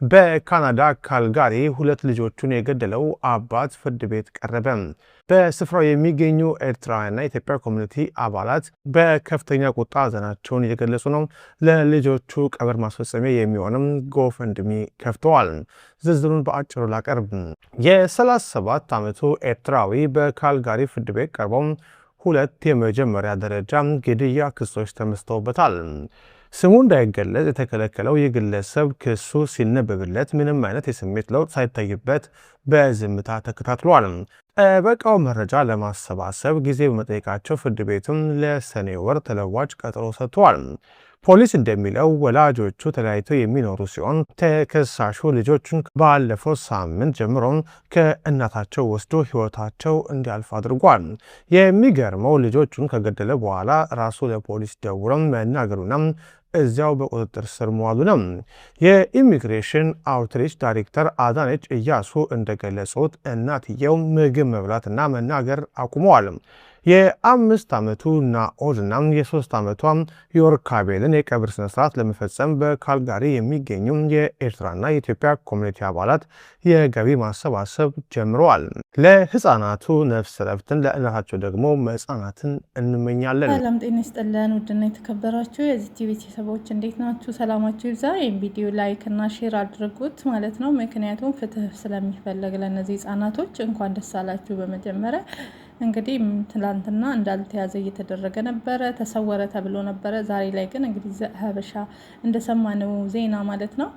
በካናዳ ካልጋሪ ሁለት ልጆቹን የገደለው አባት ፍርድ ቤት ቀረበ። በስፍራው የሚገኙ ኤርትራውያንና የኢትዮጵያ ኮሚኒቲ አባላት በከፍተኛ ቁጣ ሐዘናቸውን እየገለጹ ነው። ለልጆቹ ቀብር ማስፈጸሚያ የሚሆንም ጎፈንድሚ ከፍተዋል። ዝርዝሩን በአጭሩ ላቀርብ። የ37 ዓመቱ ኤርትራዊ በካልጋሪ ፍርድ ቤት ቀርበው ሁለት የመጀመሪያ ደረጃ ግድያ ክሶች ተመስርተውበታል። ስሙ እንዳይገለጽ የተከለከለው የግለሰብ ክሱ ሲነበብለት ምንም አይነት የስሜት ለውጥ ሳይታይበት በዝምታ ተከታትሏል። ጠበቃው መረጃ ለማሰባሰብ ጊዜ በመጠየቃቸው ፍርድ ቤቱም ለሰኔ ወር ተለዋጭ ቀጠሮ ሰጥቷል። ፖሊስ እንደሚለው ወላጆቹ ተለያይተው የሚኖሩ ሲሆን ተከሳሹ ልጆቹን ባለፈው ሳምንት ጀምሮ ከእናታቸው ወስዶ ሕይወታቸው እንዲያልፍ አድርጓል። የሚገርመው ልጆቹን ከገደለ በኋላ ራሱ ለፖሊስ ደውሎ መናገሩና እዚያው በቁጥጥር ስር መዋሉ ነው። የኢሚግሬሽን አውትሪች ዳይሬክተር አዳነች እያሱ እንደገለጹት እናትየው ምግብ መብላትና መናገር አቁመዋል። የ5 ዓመቱ ናኦልና የ3 ዓመቷ ዮርካቤልን የቀብር ስነስርዓት ለመፈጸም በካልጋሪ የሚገኙ የኤርትራና የኢትዮጵያ ኮሚኒቲ አባላት የገቢ ማሰባሰብ ጀምረዋል። ለህፃናቱ ነፍስ ረፍትን፣ ለእናታቸው ደግሞ መጽናናትን እንመኛለን። ሰላም ጤና ይስጥልን። ውድና የተከበራችሁ የዚህ ቲቪ ቤተሰቦች እንዴት ናችሁ? ሰላማችሁ ይብዛ። ይህን ቪዲዮ ላይክ እና ሼር አድርጉት ማለት ነው። ምክንያቱም ፍትህ ስለሚፈለግ ለእነዚህ ህፃናቶች እንኳን ደስ አላችሁ። በመጀመሪያ እንግዲህ ትላንትና እንዳልተያዘ እየተደረገ ነበረ፣ ተሰወረ ተብሎ ነበረ። ዛሬ ላይ ግን እንግዲህ ሀበሻ እንደሰማነው ዜና ማለት ነው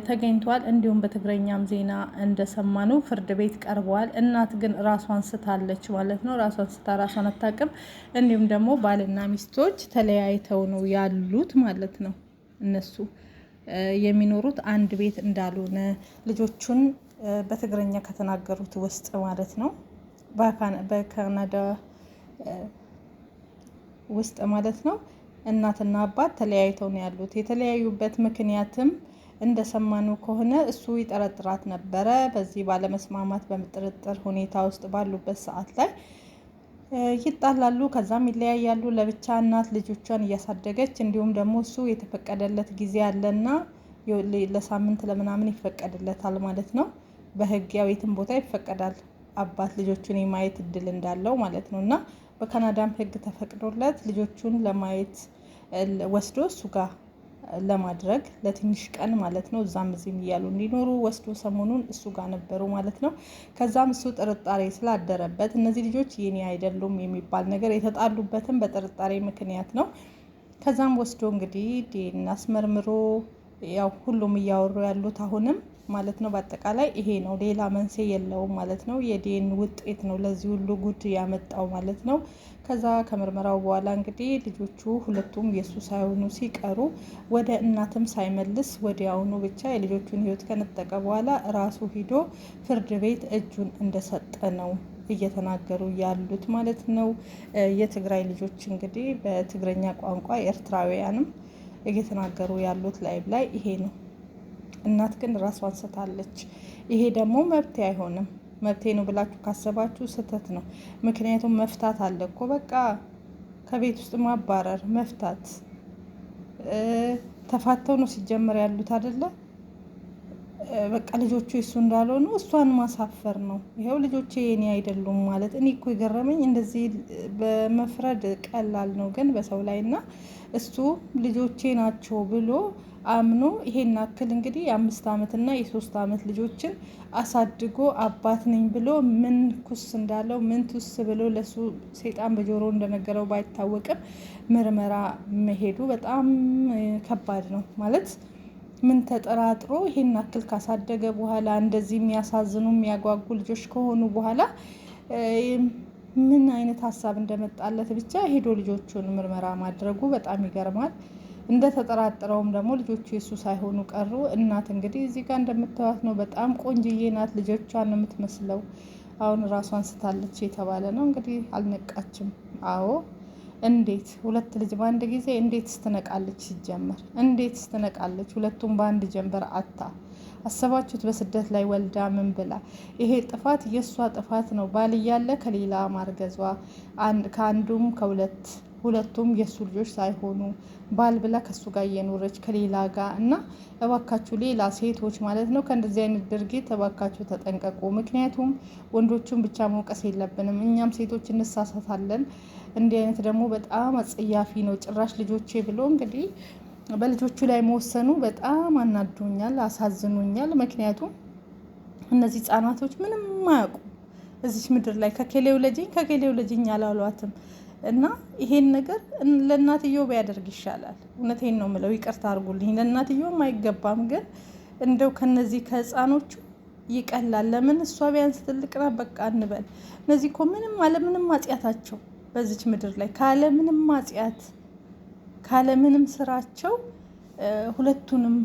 ተገኝቷል። እንዲሁም በትግረኛም ዜና እንደሰማነው ፍርድ ቤት ቀርበዋል። እናት ግን ራሷን ስታለች ማለት ነው። ራሷን ስታ ራሷን አታውቅም። እንዲሁም ደግሞ ባልና ሚስቶች ተለያይተው ነው ያሉት ማለት ነው። እነሱ የሚኖሩት አንድ ቤት እንዳልሆነ ልጆቹን በትግረኛ ከተናገሩት ውስጥ ማለት ነው በካናዳ ውስጥ ማለት ነው እናትና አባት ተለያይተው ነው ያሉት። የተለያዩበት ምክንያትም እንደሰማነው ከሆነ እሱ ይጠረጥራት ነበረ። በዚህ ባለመስማማት በጥርጥር ሁኔታ ውስጥ ባሉበት ሰዓት ላይ ይጣላሉ፣ ከዛም ይለያያሉ። ለብቻ እናት ልጆቿን እያሳደገች እንዲሁም ደግሞ እሱ የተፈቀደለት ጊዜ አለና ለሳምንት ለምናምን ይፈቀድለታል ማለት ነው። በህግ ያው የትም ቦታ ይፈቀዳል አባት ልጆቹን የማየት እድል እንዳለው ማለት ነው። እና በካናዳም ህግ ተፈቅዶለት ልጆቹን ለማየት ወስዶ እሱ ጋር ለማድረግ ለትንሽ ቀን ማለት ነው እዛም እዚህም እያሉ እንዲኖሩ ወስዶ ሰሞኑን እሱ ጋር ነበሩ ማለት ነው። ከዛም እሱ ጥርጣሬ ስላደረበት እነዚህ ልጆች የኔ አይደሉም የሚባል ነገር የተጣሉበትም በጥርጣሬ ምክንያት ነው። ከዛም ወስዶ እንግዲህ ዲኤንኤ አስመርምሮ ያው ሁሉም እያወሩ ያሉት አሁንም ማለት ነው በአጠቃላይ ይሄ ነው፣ ሌላ መንስኤ የለውም ማለት ነው። የዲኤንኤ ውጤት ነው ለዚህ ሁሉ ጉድ ያመጣው ማለት ነው። ከዛ ከምርመራው በኋላ እንግዲህ ልጆቹ ሁለቱም የሱ ሳይሆኑ ሲቀሩ ወደ እናትም ሳይመልስ ወዲያውኑ ብቻ የልጆቹን ህይወት ከነጠቀ በኋላ ራሱ ሂዶ ፍርድ ቤት እጁን እንደሰጠ ነው እየተናገሩ ያሉት ማለት ነው። የትግራይ ልጆች እንግዲህ በትግረኛ ቋንቋ ኤርትራውያንም እየተናገሩ ያሉት ላይቭ ላይ ይሄ ነው። እናት ግን ራሷን ስታለች። ይሄ ደግሞ መብት አይሆንም። መብቴ ነው ብላችሁ ካሰባችሁ ስህተት ነው። ምክንያቱም መፍታት አለ እኮ በቃ ከቤት ውስጥ ማባረር መፍታት። ተፋተው ነው ሲጀመር ያሉት አይደለ? በቃ ልጆቹ እሱ እንዳልሆኑ እሷን ማሳፈር ነው። ይሄው ልጆቼ የኔ አይደሉም ማለት እኔ እኮ የገረመኝ እንደዚህ በመፍረድ ቀላል ነው፣ ግን በሰው ላይና እሱ ልጆቼ ናቸው ብሎ አምኖ ይሄን አክል እንግዲህ የ5 ዓመትና የ3 ዓመት ልጆችን አሳድጎ አባት ነኝ ብሎ ምን ኩስ እንዳለው ምን ትስ ብሎ ለሱ ሰይጣን በጆሮ እንደነገረው ባይታወቅም ምርመራ መሄዱ በጣም ከባድ ነው ማለት ምን ተጠራጥሮ ይሄን አክል ካሳደገ በኋላ እንደዚህ የሚያሳዝኑ የሚያጓጉ ልጆች ከሆኑ በኋላ ምን አይነት ሀሳብ እንደመጣለት ብቻ ሄዶ ልጆቹን ምርመራ ማድረጉ በጣም ይገርማል። እንደተጠራጠረውም ደግሞ ልጆቹ የሱ ሳይሆኑ ቀሩ። እናት እንግዲህ እዚህ ጋር እንደምታዩት ነው፣ በጣም ቆንጅዬ ናት፣ ልጆቿን ነው የምትመስለው። አሁን ራሷን ስታለች የተባለ ነው እንግዲህ አልነቃችም። አዎ እንዴት ሁለት ልጅ በአንድ ጊዜ እንዴት ስትነቃለች? ሲጀመር እንዴት ስትነቃለች? ሁለቱም በአንድ ጀንበር አታ አሰባችሁት? በስደት ላይ ወልዳ ምን ብላ? ይሄ ጥፋት የሷ ጥፋት ነው። ባል እያለ ከሌላ ማርገዟ ከአንዱም ከሁለት ሁለቱም የሱ ልጆች ሳይሆኑ ባል ብላ ከሱ ጋር እየኖረች ከሌላ ጋር እና እባካችሁ ሌላ ሴቶች ማለት ነው ከእንደዚህ አይነት ድርጊት እባካችሁ ተጠንቀቁ። ምክንያቱም ወንዶቹን ብቻ መውቀስ የለብንም፣ እኛም ሴቶች እንሳሳታለን። እንዲህ አይነት ደግሞ በጣም አጸያፊ ነው። ጭራሽ ልጆቼ ብሎ እንግዲህ በልጆቹ ላይ መወሰኑ በጣም አናዶኛል፣ አሳዝኖኛል። ምክንያቱም እነዚህ ህጻናቶች ምንም አያውቁ እዚች ምድር ላይ ከኬሌው ልጅኝ አላሏትም። እና ይሄን ነገር ለእናትየው ቢያደርግ ይሻላል። እውነቴን ነው የምለው፣ ይቅርታ አድርጉልኝ። ለእናትየውም አይገባም፣ ግን እንደው ከነዚህ ከህፃኖቹ ይቀላል። ለምን እሷ ቢያንስ ትልቅ ናት በቃ እንበል። እነዚህ እኮ ምንም አለምንም ማጽያታቸው በዚች ምድር ላይ ካለምንም ማጽያት ካለምንም ስራቸው ሁለቱንም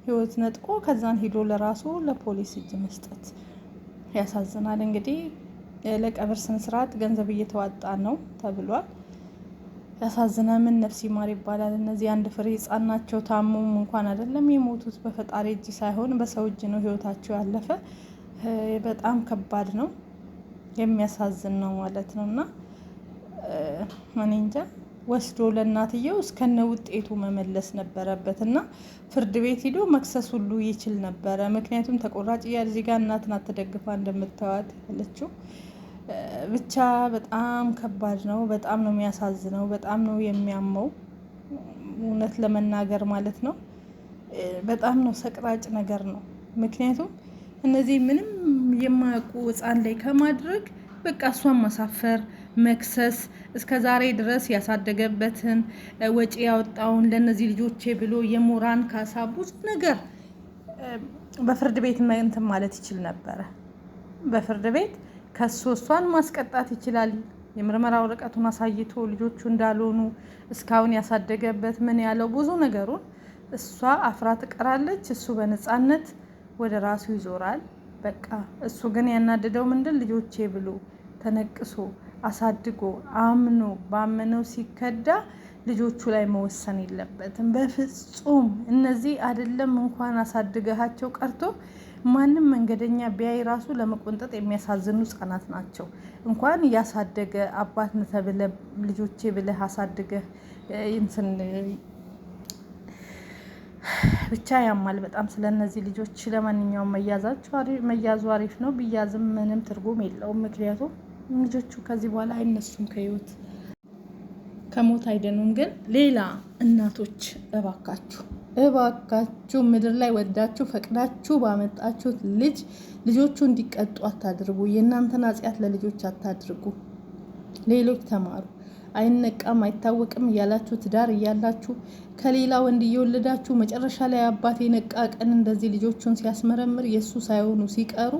ህይወት ነጥቆ ከዛን ሄዶ ለራሱ ለፖሊስ እጅ መስጠት ያሳዝናል። እንግዲህ ለቀብር ስነስርዓት ገንዘብ እየተዋጣ ነው ተብሏል። ያሳዝናል። ምን ነፍስ ይማር ይባላል። እነዚህ አንድ ፍሬ ህጻን ናቸው። ታሙም እንኳን አይደለም የሞቱት በፈጣሪ እጅ ሳይሆን በሰው እጅ ነው ህይወታቸው ያለፈ። በጣም ከባድ ነው፣ የሚያሳዝን ነው ማለት ነው። እና እኔ እንጃ ወስዶ ለእናትየው እስከነ ውጤቱ መመለስ ነበረበት እና ፍርድ ቤት ሂዶ መክሰስ ሁሉ ይችል ነበረ። ምክንያቱም ተቆራጭ እያለ እዚህ ጋር እናትን አትደግፋ እንደምታዋት ያለችው። ብቻ በጣም ከባድ ነው። በጣም ነው የሚያሳዝነው። በጣም ነው የሚያመው እውነት ለመናገር ማለት ነው። በጣም ነው ሰቅራጭ ነገር ነው። ምክንያቱም እነዚህ ምንም የማያውቁ ህፃን ላይ ከማድረግ በቃ እሷን ማሳፈር፣ መክሰስ፣ እስከ ዛሬ ድረስ ያሳደገበትን ወጪ ያወጣውን ለነዚህ ልጆቼ ብሎ የሞራን ካሳ ብዙ ነገር በፍርድ ቤት እንትን ማለት ይችል ነበረ። በፍርድ ቤት ከሱ እሷን ማስቀጣት ይችላል። የምርመራ ወረቀቱን አሳይቶ ልጆቹ እንዳልሆኑ እስካሁን ያሳደገበት ምን ያለው ብዙ ነገሩን እሷ አፍራ ትቀራለች። እሱ በነፃነት ወደ ራሱ ይዞራል። በቃ እሱ ግን ያናደደው ምንድን ልጆቼ ብሎ ተነቅሶ አሳድጎ አምኖ ባመነው ሲከዳ ልጆቹ ላይ መወሰን የለበትም በፍጹም። እነዚህ አይደለም እንኳን አሳድገሃቸው ቀርቶ ማንም መንገደኛ ቢያይ ራሱ ለመቆንጠጥ የሚያሳዝኑ ህጻናት ናቸው። እንኳን ያሳደገ አባት ነህ ተብለህ ልጆቼ ብለህ አሳድገህ እንትን ብቻ ያማል በጣም ስለነዚህ ልጆች። ለማንኛውም መያዙ አሪፍ ነው፣ ቢያዝም ምንም ትርጉም የለውም። ምክንያቱም ልጆቹ ከዚህ በኋላ አይነሱም ከህይወት ከሞት አይደኑም። ግን ሌላ እናቶች እባካችሁ ምድር ላይ ወዳችሁ ፈቅዳችሁ ባመጣችሁት ልጆቹ እንዲቀጡ አታድርጉ። የእናንተን ኃጢአት ለልጆች አታድርጉ። ሌሎች ተማሩ። አይነቃም አይታወቅም እያላችሁ ትዳር እያላችሁ ከሌላ ወንድ እየወለዳችሁ መጨረሻ ላይ አባት የነቃ ቀን እንደዚህ ልጆቹን ሲያስመረምር የእሱ ሳይሆኑ ሲቀሩ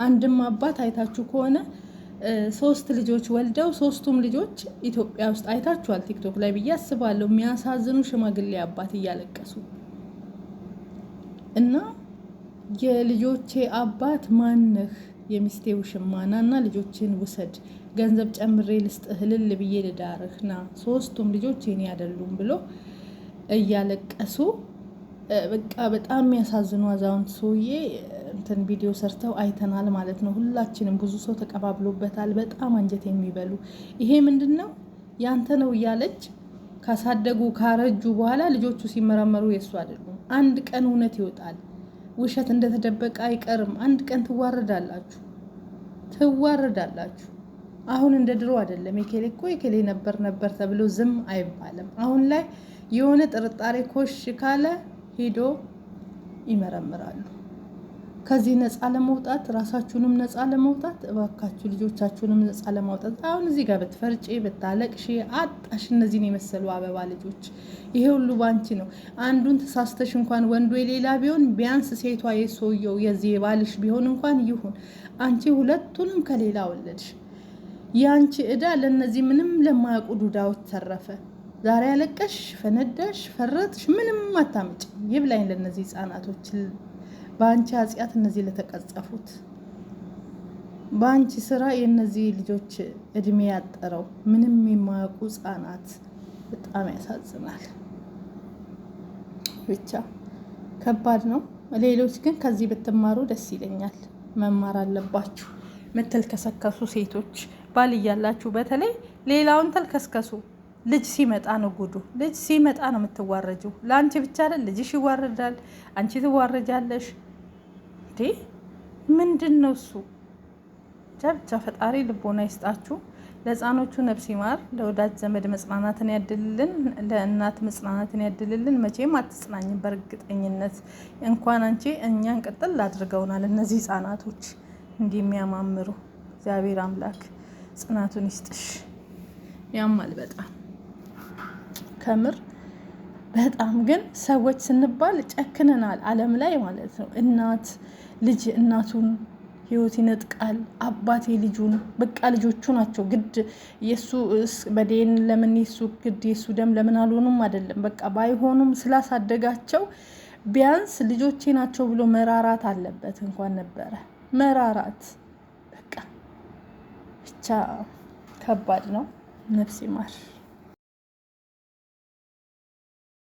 አንድም አባት አይታችሁ ከሆነ 3 ልጆች ወልደው 3ቱም ልጆች ኢትዮጵያ ውስጥ አይታችኋል ቲክቶክ ላይ ብዬ አስባለሁ። የሚያሳዝኑ ሽማግሌ አባት እያለቀሱ እና የልጆቼ አባት ማነህ? የሚስቴ ውሽማና እና ልጆችን ውሰድ፣ ገንዘብ ጨምሬ ልስጥህ፣ እልል ብዬ ልዳርህ ና፣ 3ቱም ልጆች የኔ አይደሉም ብሎ እያለቀሱ በቃ በጣም የሚያሳዝኑ አዛውንት ሰውዬ እንትን ቪዲዮ ሰርተው አይተናል ማለት ነው። ሁላችንም ብዙ ሰው ተቀባብሎበታል። በጣም አንጀት የሚበሉ ይሄ ምንድነው ያንተ ነው እያለች ካሳደጉ ካረጁ በኋላ ልጆቹ ሲመረመሩ የሱ አይደሉም። አንድ ቀን እውነት ይወጣል። ውሸት እንደተደበቀ አይቀርም። አንድ ቀን ትዋረዳላችሁ። አሁን እንደ ድሮ አይደለም። የኬሌ እኮ የኬሌ ነበር ተብሎ ዝም አይባልም። አሁን ላይ የሆነ ጥርጣሬ ኮሽ ካለ ሄዶ ይመረምራሉ። ከዚህ ነፃ ለመውጣት ራሳችሁንም ነፃ ለመውጣት እባካችሁ ልጆቻችሁንም ነፃ ለማውጣት አሁን እዚህ ጋር ብትፈርጪ ብታለቅሺ አጣሽ እነዚህን የመሰሉ አበባ ልጆች። ይሄ ሁሉ ባንቺ ነው። አንዱን ተሳስተሽ እንኳን ወንዱ የሌላ ቢሆን ቢያንስ ሴቷ የሰውየው የዚህ የባልሽ ቢሆን እንኳን ይሁን፣ አንቺ ሁለቱንም ከሌላ ወለድሽ። ያንቺ እዳ ለነዚህ ምንም ለማያውቁ ዱዳዎች ተረፈ። ዛሬ ያለቀሽ፣ ፈነዳሽ፣ ፈረጥሽ፣ ምንም አታምጪ። ይብላኝ ለነዚህ ህፃናቶች በአንቺ ኃጢአት እነዚህ ለተቀጸፉት፣ በአንቺ ስራ የነዚህ ልጆች እድሜ ያጠረው ምንም የማያውቁ ህፃናት። በጣም ያሳዝናል። ብቻ ከባድ ነው። ሌሎች ግን ከዚህ ብትማሩ ደስ ይለኛል። መማር አለባችሁ። ምትልከሰከሱ ሴቶች ባል እያላችሁ በተለይ ሌላውን ተልከስከሱ። ልጅ ሲመጣ ነው ጉዱ። ልጅ ሲመጣ ነው የምትዋረጂው። ለአንቺ ብቻ አይደል፣ ልጅሽ ይዋረዳል፣ አንቺ ትዋረጃለሽ። እንዴ ምንድን ነው እሱ? ብቻ ፈጣሪ ልቦና ይስጣችሁ። ለህፃኖቹ ነፍስ ይማር፣ ለወዳጅ ዘመድ መጽናናትን ያድልልን፣ ለእናት መጽናናትን ያድልልን። መቼም አትጽናኝም በእርግጠኝነት። እንኳን አንቺ እኛን ቅጥል አድርገውናል እነዚህ ህፃናቶች እንዲህ የሚያማምሩ። እግዚአብሔር አምላክ ጽናቱን ይስጥሽ። ያማል በጣም ከምር በጣም ግን ሰዎች ስንባል ጨክነናል ዓለም ላይ ማለት ነው። እናት ልጅ እናቱን ህይወት ይነጥቃል፣ አባቴ ልጁን። በቃ ልጆቹ ናቸው ግድ የሱ በዴን ለምን የሱ ግድ የሱ ደም ለምን አልሆኑም አይደለም። በቃ ባይሆኑም ስላሳደጋቸው ቢያንስ ልጆቼ ናቸው ብሎ መራራት አለበት። እንኳን ነበረ መራራት። በቃ ብቻ ከባድ ነው። ነፍስ ይማር።